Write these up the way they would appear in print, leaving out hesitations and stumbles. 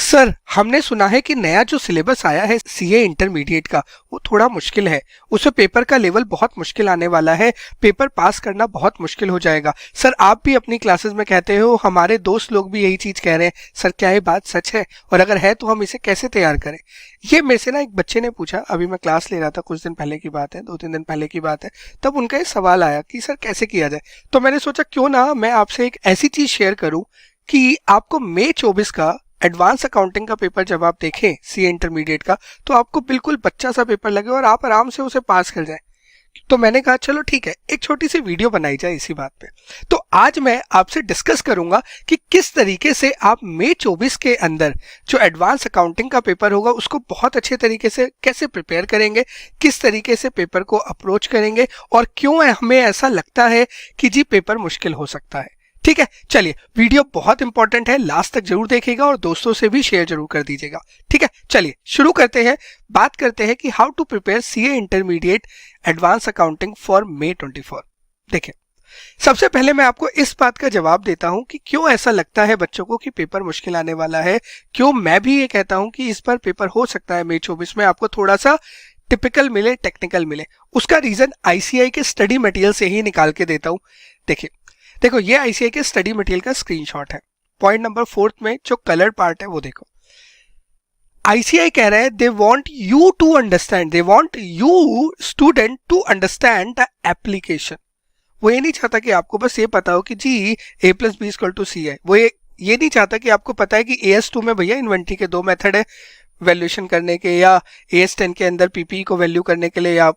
Sir, हमने सुना है कि नया जो सिलेबस आया है सीए इंटरमीडिएट का वो थोड़ा मुश्किल है। उससे पेपर का लेवल बहुत मुश्किल आने वाला है। पेपर पास करना बहुत मुश्किल हो जाएगा। सर, आप भी अपनी क्लासेस में कहते हो, हमारे दोस्त लोग भी यही चीज कह रहे हैं। सर, क्या ये बात सच है? और अगर है तो हम इसे कैसे तैयार करें? ये मेरे से ना एक बच्चे ने पूछा। अभी मैं क्लास ले रहा था, कुछ दिन पहले की बात है, 2-3 दिन पहले की बात है। तब उनका ये सवाल आया कि सर कैसे किया जाए। तो मैंने सोचा क्यों ना मैं आपसे एक ऐसी चीज शेयर करूं कि आपको मई 24 का एडवांस अकाउंटिंग का पेपर जब आप देखें सीए इंटरमीडिएट का, तो आपको बिल्कुल बच्चा सा पेपर लगे और आप आराम से उसे पास कर जाएं। तो मैंने कहा चलो ठीक है, एक छोटी सी वीडियो बनाई जाए इसी बात पे। तो आज मैं आपसे डिस्कस करूंगा कि किस तरीके से आप मई 24 के अंदर जो एडवांस अकाउंटिंग का पेपर होगा उसको बहुत अच्छे तरीके से कैसे प्रिपेयर करेंगे, किस तरीके से पेपर को अप्रोच करेंगे और क्यों हमें ऐसा लगता है कि जी पेपर मुश्किल हो सकता है। ठीक है, चलिए, वीडियो बहुत इंपॉर्टेंट है, लास्ट तक जरूर देखिएगा और दोस्तों से भी शेयर जरूर कर दीजिएगा। ठीक है, चलिए शुरू करते हैं। बात करते हैं कि how to prepare CA intermediate advance accounting for May 24। देखिए, सबसे पहले मैं आपको इस बात का जवाब देता हूं कि क्यों ऐसा लगता है बच्चों को कि पेपर मुश्किल आने वाला है। क्यों मैं भी ये कहता हूं कि इस बार पेपर हो सकता है मई 24 में आपको थोड़ा सा टिपिकल मिले, टेक्निकल मिले। उसका रीजन आईसीआई के स्टडी मटेरियल से ही निकाल के देता हूं। देखो, ये आईसीआई के स्टडी मटेरियल का स्क्रीनशॉट है। पॉइंट नंबर 4 में जो कलर पार्ट है वो देखो। आईसीआई कह रहा है they want you to understand, they want you student to understand the application. वो ये नहीं चाहता कि आपको बस ये पता हो कि जी a+b=c है। वो ये नहीं चाहता कि आपको पता है कि AS2 में भैया इन्वेंट्री के 2 मेथड है वैल्यूएशन करने के, या AS10 के अंदर पीपीई को वैल्यू करने के लिए या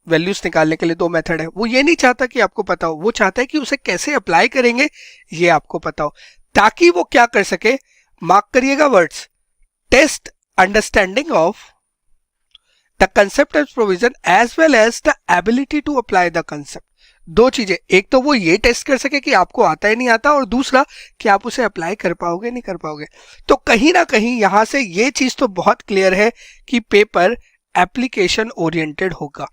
वैल्यूज निकालने के लिए 2 मेथड है। वो ये नहीं चाहता कि आपको पता हो, वो चाहता है कि उसे कैसे अप्लाई करेंगे ये आपको पता हो, ताकि वो क्या कर सके। मार्क करिएगा words, test understanding of the concept as provision as well as the ability to apply the concept. 2 चीजें, एक तो वो ये टेस्ट कर सके कि आपको आता है नहीं आता, और दूसरा कि आप उसे अप्लाई कर पाओगे नहीं कर पाओगे। तो कहीं ना कहीं यहां से ये चीज तो बहुत क्लियर है कि पेपर एप्लीकेशन ओरिएंटेड होगा।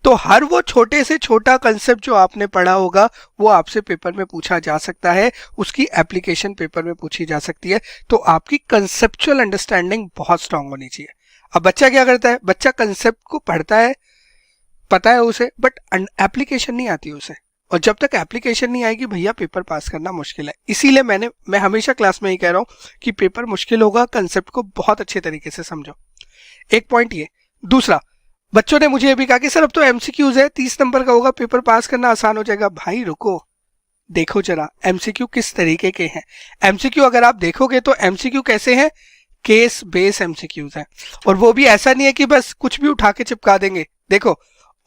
तो हर वो छोटे से छोटा कंसेप्ट जो आपने पढ़ा होगा वो आपसे पेपर में पूछा जा सकता है, उसकी एप्लीकेशन पेपर में पूछी जा सकती है। तो आपकी कंसेप्चुअल अंडरस्टैंडिंग बहुत स्ट्रांग होनी चाहिए। अब बच्चा क्या करता है, बच्चा कंसेप्ट को पढ़ता है, पता है उसे, बट एप्लीकेशन नहीं आती उसे। और जब तक एप्लीकेशन नहीं आएगी भैया पेपर पास करना मुश्किल है। इसीलिए मैं हमेशा क्लास में ही कह रहा हूं कि पेपर मुश्किल होगा, कंसेप्ट को बहुत अच्छे तरीके से समझो। एक पॉइंट ये। दूसरा, बच्चों ने मुझे ये भी कहा कि सर अब तो एमसीक्यूज है, 30 नंबर का होगा, पेपर पास करना आसान हो जाएगा। भाई रुको, देखो जरा एमसीक्यू किस तरीके के हैं। एमसीक्यू अगर आप देखोगे तो एमसीक्यू कैसे हैं, केस बेस एमसीक्यूज हैं। और वो भी ऐसा नहीं है कि बस कुछ भी उठा के चिपका देंगे। देखो,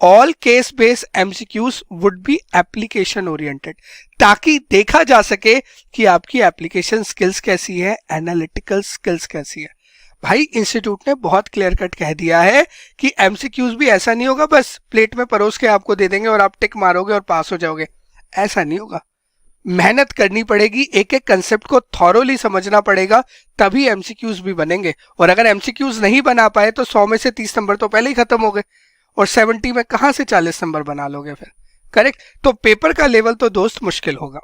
all case base MCQs would be application oriented, ताकि देखा जा सके कि आपकी एप्लीकेशन स्किल्स कैसी है, एनालिटिकल स्किल्स कैसी है। भाई इंस्टीट्यूट ने बहुत क्लियर कट कह दिया है कि एमसीक्यूज भी ऐसा नहीं होगा बस प्लेट में परोस के आपको दे देंगे और आप टिक मारोगे और पास हो जाओगे। ऐसा नहीं होगा, मेहनत करनी पड़ेगी, एक एक कंसेप्ट को थॉरोली समझना पड़ेगा, तभी एमसीक्यूज भी बनेंगे। और अगर एमसीक्यूज नहीं बना पाए तो 100 में से 30 नंबर तो पहले ही खत्म हो गए, और 70 में कहां से 40 नंबर बना लोगे फिर। करेक्ट। तो पेपर का लेवल तो दोस्त मुश्किल होगा।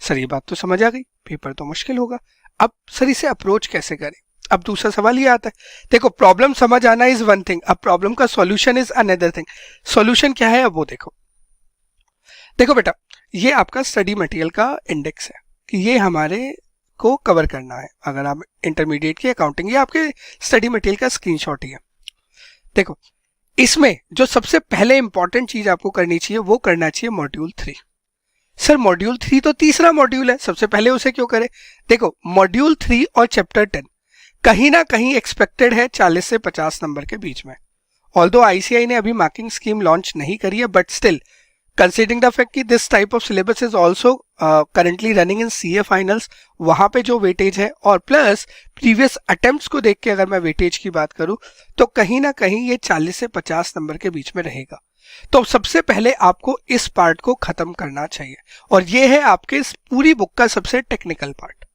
सर ये बात तो समझ आ गई, पेपर तो मुश्किल होगा। अब सर इसे अप्रोच कैसे करें? अब दूसरा सवाल ये आता है, देखो प्रॉब्लम समझ आना इज वन थिंग, अब प्रॉब्लम का solution is another thing. Solution क्या है अब वो देखो बेटा, ये आपका स्टडी मटेरियल का इंडेक्स है कि ये हमारे को कवर करना है। अगर आप इंटरमीडिएट की अकाउंटिंग, ये आपके स्टडी मटेरियल का स्क्रीनशॉट ही है। देखो, इसमें जो सबसे पहले इंपॉर्टेंट चीज आपको करनी चाहिए वो करना चाहिए मॉड्यूल 3। सर मॉड्यूल 3 तो तीसरा मॉड्यूल है, सबसे पहले उसे क्यों करें? देखो, मॉड्यूल 3 और चैप्टर 10 कहीं ना कहीं एक्सपेक्टेड है 40 से 50 नंबर के बीच में। ऑल्दो आईसीआई ने अभी मार्किंग स्कीम लॉन्च नहीं करी है, but still considering the fact कि this type of syllabus is also currently running in CA finals, वहां पे जो वेटेज है और प्लस प्रीवियस अटेम्प्ट्स को देख के अगर मैं वेटेज की बात करूं तो कहीं ना कहीं ये 40 से 50 नंबर के बीच में रहेगा। तो सबसे पहले आपको इस पार्ट को खत्म करना चाहिए, और ये है आपके इस पूरी बुक का सबसे टेक्निकल पार्ट।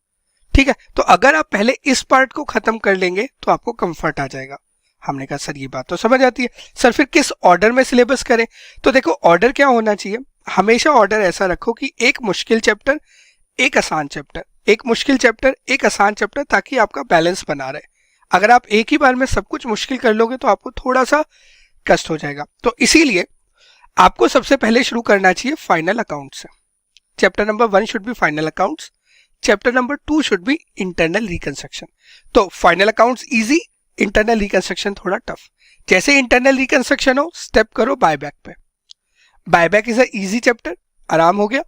ठीक है, तो अगर आप पहले इस पार्ट को खत्म कर लेंगे तो आपको कंफर्ट आ जाएगा। हमने कहा सर ये बात तो समझ आती है, सर फिर किस ऑर्डर में सिलेबस करें? तो देखो, ऑर्डर क्या होना चाहिए, हमेशा ऑर्डर ऐसा रखो कि एक मुश्किल चैप्टर, एक आसान चैप्टर, एक मुश्किल चैप्टर, एक आसान चैप्टर, ताकि आपका बैलेंस बना रहे। अगर आप एक ही बार में सब कुछ मुश्किल कर लोगे तो आपको थोड़ा सा कष्ट हो जाएगा। तो इसीलिए आपको सबसे पहले शुरू करना चाहिए फाइनल अकाउंट से। Chapter number 1 should be final accounts, chapter number 2 should be internal reconstruction. तो final accounts easy, internal reconstruction थोड़ा टफ। जैसे इंटरनल रिकंस्ट्रक्शन हो, स्टेप करो बायबैक पे। Buyback is a easy chapter, आराम हो गया।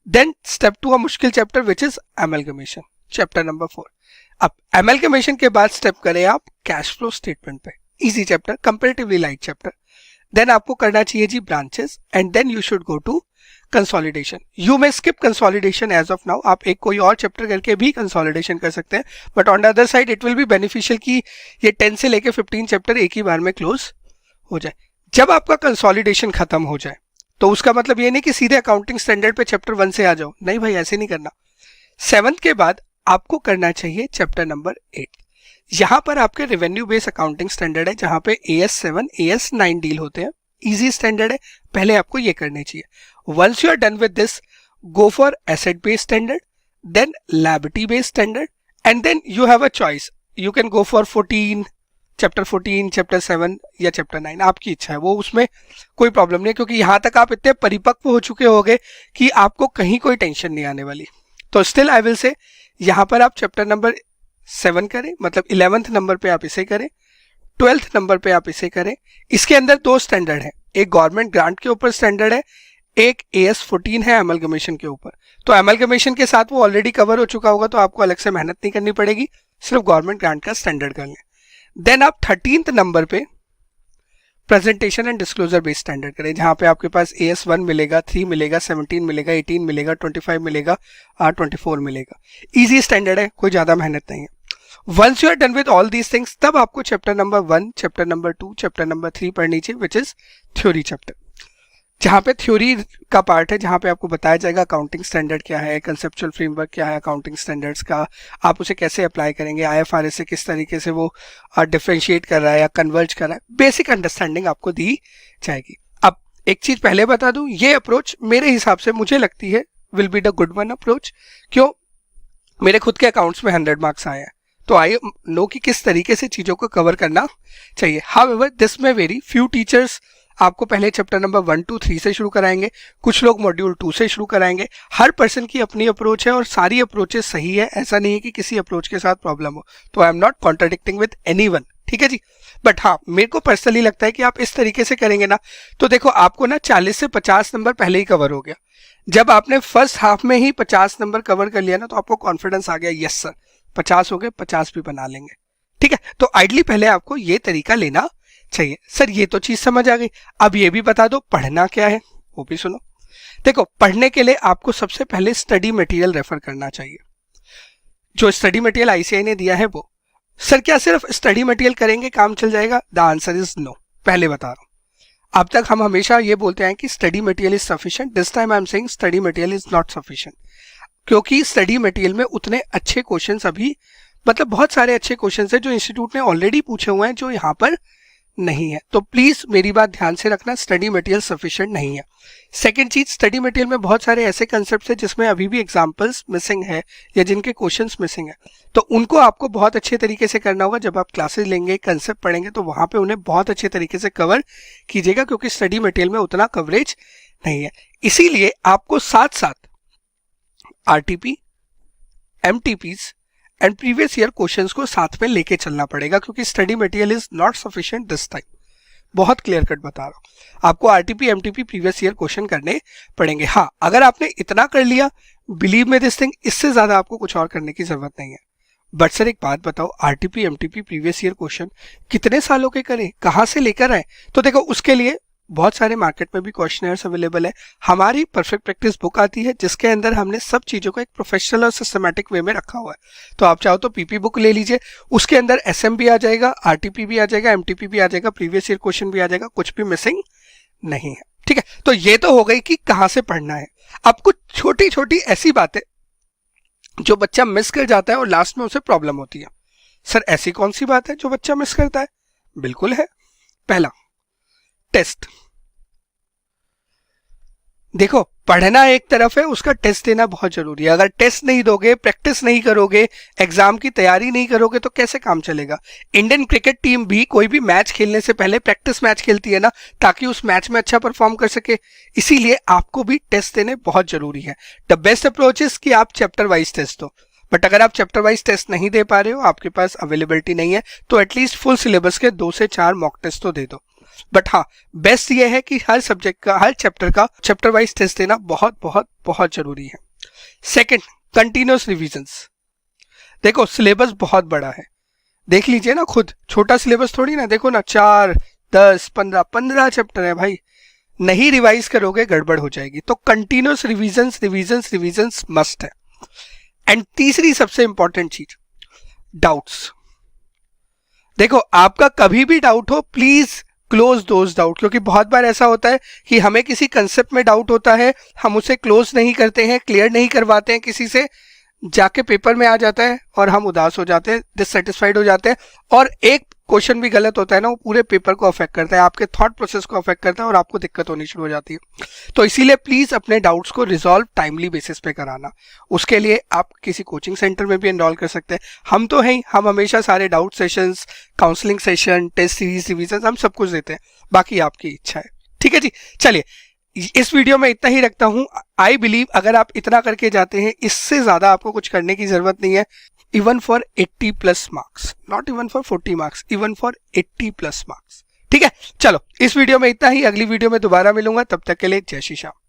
देन स्टेप टू अ मुश्किल chapter which is amalgamation, chapter number 4। अब एमलगमेशन के बाद स्टेप करें आप कैश फ्लो स्टेटमेंट पे, easy chapter, comparatively light chapter. Then आपको करना चाहिए G branches, and then you should go to consolidation. You may skip consolidation as of now, आप एक कोई और चैप्टर करके भी कंसोलिडेशन कर सकते हैं, but on the other side it will be beneficial कि ये 10 से लेके 15 चैप्टर एक ही बार में क्लोज हो जाए। जब आपका कंसोलिडेशन खत्म हो जाए तो उसका मतलब ये नहीं कि सीधे अकाउंटिंग स्टैंडर्ड पे चैप्टर 1 से आ जाओ, नहीं भाई, ऐसे नहीं करना। 7th के बाद आपको करना चाहिए चैप्टर नंबर 8। यहां पर आपके रेवेन्यू बेस्ड अकाउंटिंग स्टैंडर्ड है, जहां पे AS7 AS9 डील होते हैं, इजी स्टैंडर्ड है, पहले आपको ये करने चाहिए। Once you are done with this, go for asset based standard, then liability based standard, and then you have a choice, you can go for 14, chapter 14, chapter 7 या chapter 9, आपकी इच्छा है, वो उसमें कोई प्रॉब्लम नहीं, क्योंकि यहां तक आप इतने परिपक्व हो चुके होगे कि आपको कहीं कोई टेंशन नहीं आने वाली। तो स्टिल आई विल से यहां पर आप चैप्टर नंबर 7 करें, मतलब 11th नंबर पे आप इसे करें, 12th नंबर पे आप इसे करें। इसके अंदर 2 स्टैंडर्ड है, एक गवर्नमेंट ग्रांट के ऊपर स्टैंडर्ड है, एक AS14 है एमलगमेशन के ऊपर। तो एमलगमेशन के साथ वो ऑलरेडी कवर हो चुका होगा, तो आपको अलग से मेहनत नहीं करनी पड़ेगी, सिर्फ गवर्नमेंट ग्रांट का स्टैंडर्ड कर लें। देन आप 13th नंबर पे presentation and disclosure based standard करें, जहां पे आपके पास AS1 मिलेगा, 3 मिलेगा, 17 मिलेगा, 18 मिलेगा, 25 मिलेगा, 24 मिलेगा। इजी स्टैंडर्ड है, कोई ज्यादा मेहनत नहीं है। Once you are done with all these things, तब आपको chapter number 1, chapter number 2, chapter number 3 पढ़नी चाहिए, विच इज थ्योरी चैप्टर, जहां पे थ्योरी का पार्ट है, जहां पे आपको बताया जाएगा अकाउंटिंग स्टैंडर्ड क्या है, कंसेप्चुअल फ्रेमवर्क क्या है अकाउंटिंग स्टैंडर्ड्स का, आप उसे कैसे अप्लाई करेंगे, IFRS से किस तरीके से वो डिफरेंशिएट कर रहा है या कन्वर्ज कर रहा है, बेसिक अंडरस्टैंडिंग आपको दी जाएगी। अब एक चीज पहले बता दूं, ये अप्रोच मेरे हिसाब से मुझे लगती है will be the good one approach. क्यों? मेरे खुद के अकाउंट्स में 100 मार्क्स आए हैं, तो आई नो कि किस तरीके से चीजों को कवर करना चाहिए। हाउएवर दिस में वेरी फ्यू टीचर्स आपको पहले चैप्टर नंबर 1 2 3 से शुरू कराएंगे, कुछ लोग मॉड्यूल 2 से शुरू कराएंगे। हर पर्सन की अपनी अप्रोच है और सारी अप्रोचेस सही है, ऐसा नहीं है कि किसी अप्रोच के साथ प्रॉब्लम हो। तो I am not contradicting with anyone, ठीक है जी। बट हाँ, मेरे को पर्सनली लगता है कि आप इस तरीके से करेंगे ना, तो देखो आपको ना 40 से 50 नंबर पहले ही कवर हो गया। जब आपने फर्स्ट हाफ में ही 50 नंबर कवर कर लिया ना, तो आपको कॉन्फिडेंस आ गया, यस सर 50 हो गए, 50 भी बना लेंगे, ठीक है। तो आइडली पहले आपको ये तरीका लेना चाहिए। सर ये तो चीज समझ आ गई, अब ये भी बता दो पढ़ना क्या है, वो भी सुनो। देखो, पढ़ने के लिए आपको सबसे पहले स्टडी मटेरियल रेफर करना चाहिए, जो स्टडी मटेरियल ICAI ने दिया है वो। सर क्या सिर्फ स्टडी मटेरियल करेंगे काम चल जाएगा? द आंसर इज नो, पहले बता रहा हूं। अब तक हम हमेशा ये बोलते हैं कि study material is sufficient, this time I am saying study material is not sufficient, क्योंकि स्टडी मटेरियल में उतने अच्छे क्वेश्चंस अभी, मतलब बहुत सारे अच्छे क्वेश्चंस हैं जो इंस्टीट्यूट ने ऑलरेडी पूछे हुए हैं, जो यहाँ पर नहीं है। तो प्लीज मेरी बात ध्यान से रखना, स्टडी मटेरियल सफिशिएंट नहीं है। सेकंड चीज, स्टडी मटेरियल में बहुत सारे ऐसे कंसेप्ट्स हैं जिसमें अभी भी एग्जांपल्स मिसिंग है या जिनके क्वेश्चंस मिसिंग है, तो उनको आपको बहुत अच्छे तरीके से करना होगा। जब आप क्लासेस लेंगे, कंसेप्ट पढ़ेंगे, तो वहां पे उन्हें बहुत अच्छे तरीके से कवर कीजिएगा, क्योंकि स्टडी मटेरियल में उतना कवरेज नहीं है। इसीलिए आपको साथ साथ RTP, MTPs and previous year questions को साथ में लेके चलना पड़ेगा, क्योंकि study material is not sufficient this time. बहुत क्लियर कट बता रहा हूं, आपको RTP MTP previous year question करने पड़ेंगे। हाँ, अगर आपने इतना कर लिया, बिलीव में दिस थिंग, इससे ज्यादा आपको कुछ और करने की जरूरत नहीं है। बट सर एक बात बताओ, RTP MTP previous year question कितने सालों के करें, कहां से लेकर आए? तो देखो, उसके लिए बहुत सारे मार्केट में भी क्वेश्चनर्स अवेलेबल है। हमारी परफेक्ट प्रैक्टिस बुक आती है, जिसके अंदर हमने सब चीजों को एक प्रोफेशनल और सिस्टमैटिक वे में रखा हुआ है। तो आप चाहो तो PP बुक ले लीजिए, उसके अंदर SM भी आ जाएगा, RTP भी आ जाएगा, MTP भी आ जाएगा, प्रीवियस ईयर क्वेश्चन भी आ जाएगा, कुछ भी मिसिंग नहीं है, ठीक है। तो ये तो हो गई कि कहां से पढ़ना है। अब कुछ छोटी छोटी ऐसी बातें जो बच्चा मिस कर जाता है और लास्ट में उसे प्रॉब्लम होती है। सर ऐसी कौन सी बात है जो बच्चा मिस करता है? बिल्कुल है, पहला टेस्ट। देखो, पढ़ना एक तरफ है, उसका टेस्ट देना बहुत जरूरी है। अगर टेस्ट नहीं दोगे, प्रैक्टिस नहीं करोगे, एग्जाम की तैयारी नहीं करोगे तो कैसे काम चलेगा। इंडियन क्रिकेट टीम भी कोई भी मैच खेलने से पहले प्रैक्टिस मैच खेलती है ना, ताकि उस मैच में अच्छा परफॉर्म कर सके। इसीलिए आपको भी टेस्ट देने बहुत जरूरी है। द बेस्ट अप्रोच इज कि आप चैप्टर वाइज टेस्ट दो, बट अगर आप चैप्टर वाइज टेस्ट नहीं दे पा रहे हो, आपके पास अवेलेबिलिटी नहीं है, तो एटलीस्ट फुल सिलेबस के 2 से 4 मॉक टेस्ट तो दे दो। बट हाँ, बेस्ट ये है कि हर सब्जेक्ट का, हर चैप्टर का चैप्टर वाइज टेस्ट देना बहुत बहुत बहुत जरूरी है। Second, continuous revisions. देखो सिलेबस बहुत बड़ा है, देख लीजिए ना खुद, छोटा सिलेबस थोड़ी ना। देखो ना, 4, 10, 15 चैप्टर है भाई, नहीं रिवाइज करोगे गड़बड़ हो जाएगी। तो continuous revisions revisions revisions must है। एंड तीसरी सबसे इंपॉर्टेंट चीज, डाउट्स। देखो आपका कभी भी डाउट हो, प्लीज क्लोज दोज डाउट, क्योंकि बहुत बार ऐसा होता है कि हमें किसी कंसेप्ट में डाउट होता है, हम उसे क्लोज नहीं करते हैं, क्लियर नहीं करवाते हैं किसी से, जाके पेपर में आ जाता है और हम उदास हो जाते हैं, डिससेटिस्फाइड हो जाते हैं, और एक क्वेश्चन भी गलत होता है ना, वो पूरे पेपर को अफेक्ट करता है, आपके थॉट प्रोसेस को अफेक्ट करता है और आपको दिक्कत होनी शुरू हो जाती है। तो इसीलिए प्लीज अपने डाउट्स को रिजॉल्व टाइमली बेसिस पे कराना। उसके लिए आप किसी कोचिंग सेंटर में भी एनरोल कर सकते हैं। हम तो हैं ही, हम हमेशा सारे doubt sessions, counselling session, test series, revision, हम सब कुछ देते हैं। बाकी आपकी इच्छा है। ठीक है जी, चलिए इस वीडियो में इतना ही रखता हूं। आई बिलीव अगर आप इतना करके जाते हैं, इससे ज्यादा आपको कुछ करने की जरूरत नहीं है। Even for 80+ marks, not even for 40 marks, even for 80+ marks. ठीक है, चलो इस वीडियो में इतना ही। अगली वीडियो में दोबारा मिलूंगा, तब तक के लिए जय श्री श्याम।